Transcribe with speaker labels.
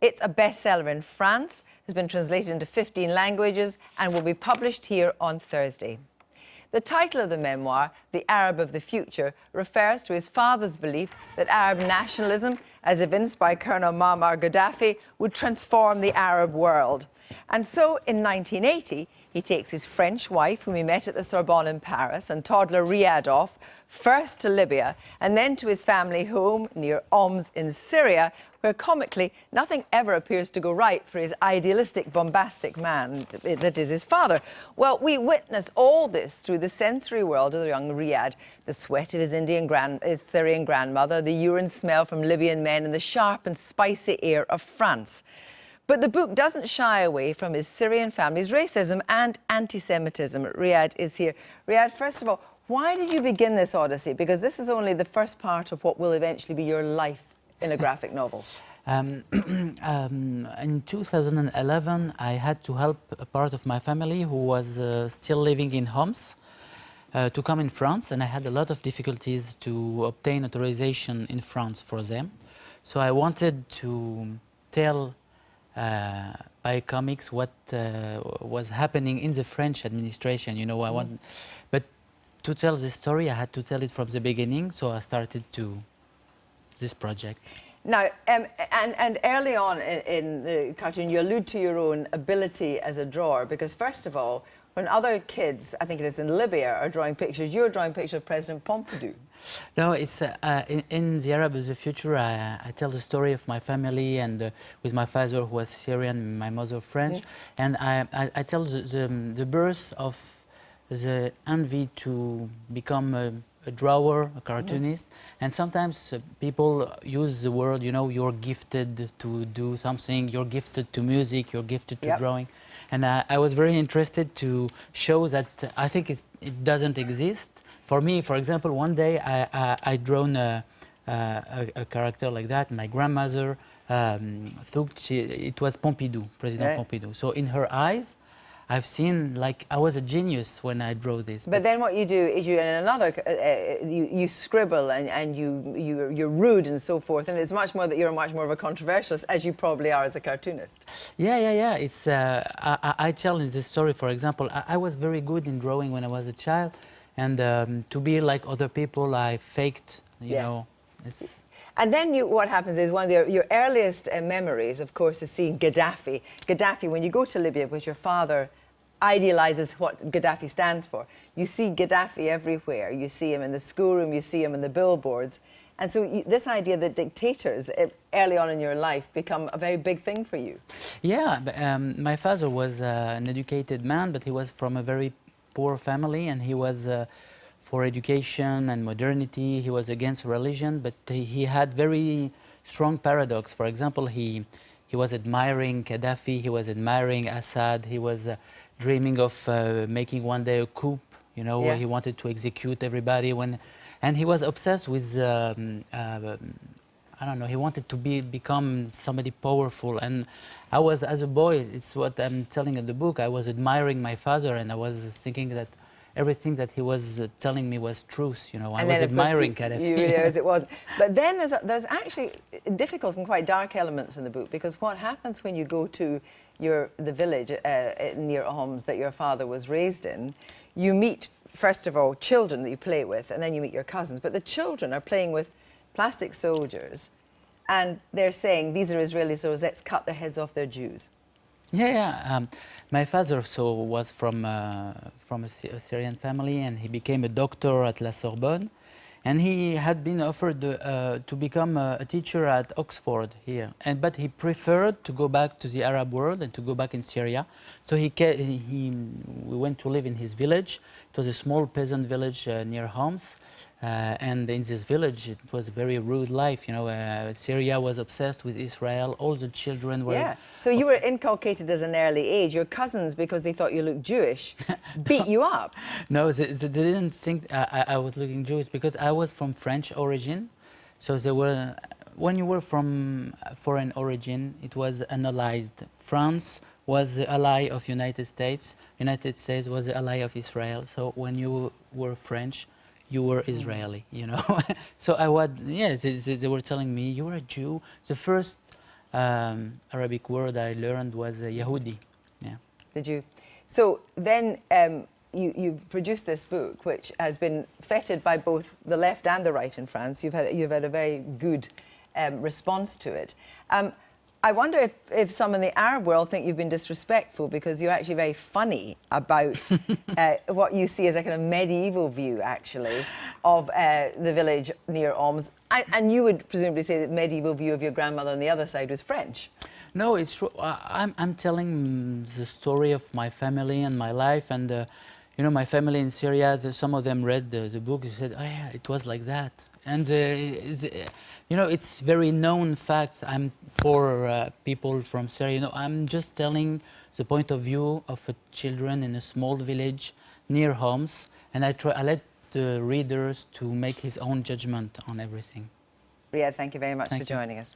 Speaker 1: It's a bestseller in France, has been translated into 15 languages and will be published here on Thursday. The title of the memoir, The Arab of the Future, refers to his father's belief that Arab nationalism, as evinced by Colonel Muammar Gaddafi, would transform the Arab world. And so, in 1980, he takes his French wife, whom he met at the Sorbonne in Paris, and toddler Riad off, first to Libya, and then to his family home near Homs in Syria, where, comically, nothing ever appears to go right for his idealistic, bombastic man that is his father. Well, we witness all this through the sensory world of the young Riad, the sweat of his Syrian grandmother, the urine smell from Libyan men, and the sharp and spicy air of France. But the book doesn't shy away from his Syrian family's racism and anti-Semitism. Riad is here. Riad, first of all, why did you begin this odyssey? Because this is only the first part of what will eventually be your life in a graphic novel.
Speaker 2: In 2011, I had to help a part of my family who was still living in Homs to come in France, and I had a lot of difficulties to obtain authorization in France for them. So I wanted to tell by comics what was happening in the French administration. You know, but to tell this story, I had to tell it from the beginning. So I started this project.
Speaker 1: Now, and early on in the cartoon, you allude to your own ability as a drawer, because first of all, when other kids, I think it is in Libya, are drawing pictures, you're drawing pictures of President Pompidou.
Speaker 2: No, it's in The Arab of the Future, I tell the story of my family, and with my father who was Syrian, my mother French, and I tell the birth of the envy to become a drawer, a cartoonist, and sometimes people use the word, you know, you're gifted to do something, you're gifted to music, you're gifted to drawing. And I was very interested to show that I think it doesn't exist. For me, for example, one day I drawn a character like that. My grandmother thought it was Pompidou, President Pompidou. So in her eyes, I've seen like I was a genius when I drew this.
Speaker 1: But then what you do is you, in another, you scribble and you're rude and so forth, and it's much more that you're much more of a controversialist, as you probably are as a cartoonist.
Speaker 2: Yeah. It's I tell in this story, for example, I was very good in drawing when I was a child, and to be like other people, I faked. You know, it's.
Speaker 1: And then what happens is one of your earliest memories, of course, is seeing Gaddafi. Gaddafi, when you go to Libya, which your father idealizes what Gaddafi stands for, you see Gaddafi everywhere. You see him in the schoolroom, you see him in the billboards. And so this idea that dictators early on in your life become a very big thing for you.
Speaker 2: Yeah, my father was an educated man, but he was from a very poor family, and he was for education and modernity. He was against religion, but he had very strong paradox. For example, he was admiring Gaddafi, he was admiring Assad, he was dreaming of making one day a coup, you know, where he wanted to execute everybody. And he was obsessed with, I don't know, he wanted to become somebody powerful. And I was, as a boy, it's what I'm telling in the book, I was admiring my father, and I was thinking that everything that he was telling me was truth, you know. I was admiring Gaddafi.
Speaker 1: You realize it was. But then there's actually difficult and quite dark elements in the book, because what happens when you go to the village near Homs that your father was raised in, you meet, first of all, children that you play with, and then you meet your cousins. But the children are playing with plastic soldiers, and they're saying, these are Israeli soldiers, let's cut their heads off, they're Jews.
Speaker 2: My father was from a Syrian family, and he became a doctor at La Sorbonne, and he had been offered to become a teacher at Oxford here, but he preferred to go back to the Arab world and to go back in Syria. So we went to live in his village. It was a small peasant village near Homs. And in this village, it was a very rude life. You know, Syria was obsessed with Israel. All the children were...
Speaker 1: Yeah, so you were inculcated as an early age. Your cousins, because they thought you looked Jewish, beat you up.
Speaker 2: No, they didn't think I was looking Jewish, because I was from French origin. So they were... When you were from foreign origin, it was analyzed. France was the ally of United States. United States was the ally of Israel. So when you were French, you were Israeli, you know. So they were telling me, you were a Jew. The first Arabic word I learned was Yahudi. Yeah.
Speaker 1: Did you? So then you produced this book, which has been feted by both the left and the right in France. You've had a very good response to it. I wonder if some in the Arab world think you've been disrespectful because you're actually very funny about what you see as a kind of medieval view, actually, of the village near Homs. And you would presumably say that medieval view of your grandmother on the other side was French.
Speaker 2: No, it's true. I'm telling the story of my family and my life, and you know, my family in Syria. Some of them read the book. They said, "Oh yeah, it was like that." And you know, it's very known facts. I'm for people from Syria. You know, I'm just telling the point of view of children in a small village near Homs, and I let the readers to make his own judgment on everything.
Speaker 1: Riad, thank you very much
Speaker 2: Thank
Speaker 1: for
Speaker 2: you.
Speaker 1: joining us.